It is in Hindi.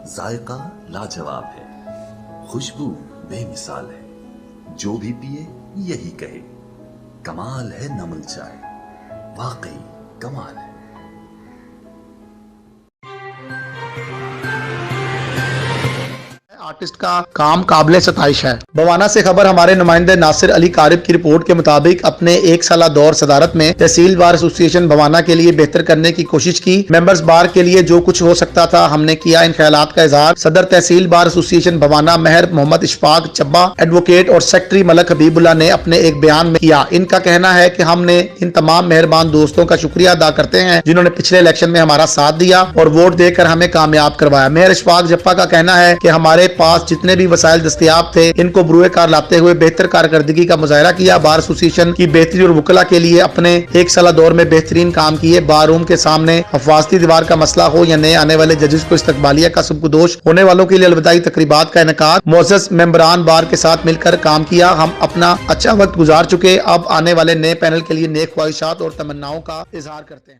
जायका लाजवाब है, खुशबू बेमिसाल है। जो भी पिए यही कहे, कमाल है नमल चाय, वाकई कमाल है। आर्टिस्ट का काम काबिले सताइश है। बवाना से खबर हमारे नुमाइंदे नासिर अली कारिब की रिपोर्ट के मुताबिक अपने एक साला दौर सदारत में तहसील बार एसोसिएशन बवाना के लिए बेहतर करने की कोशिश की। मेंबर्स बार के लिए जो कुछ हो सकता था हमने किया, इन ख्यालात का इजहार सदर तहसील बार एसोसिएशन बवाना मेहर मोहम्मद इशफाक चब्बा एडवोकेट और सेक्रेटरी मलक हबीबुल्लाह ने अपने एक बयान में किया। इनका कहना है कि हमने इन तमाम मेहरबान दोस्तों का शुक्रिया अदा करते हैं जिन्होंने पिछले इलेक्शन में हमारा साथ दिया और वोट देकर हमें कामयाब करवाया। मेहर इशफाक चब्बा का कहना है कि हमारे पास जितने भी वसाइल दस्तयाब थे इनको बुरुए कार लाते हुए बेहतर कारकर्दगी का मुजाहरा किया। बार एसोसिएशन की बेहतरी और वकला के लिए अपने एक साला दौर में बेहतरीन काम किए। बार रूम के सामने हफाजती दीवार का मसला हो या नए आने वाले जजेस को इस्तकबालिया का सबकुदोश होने वालों के लिए अलविदाई तकरीबात का इनेकाद, मोअज़्ज़ज़ मेंबरान बार के साथ मिलकर काम किया। हम अपना अच्छा वक्त गुजार चुके, अब आने वाले नए पैनल के लिए नेक ख्वाहिशात और तमन्नाओं का इजहार करते हैं।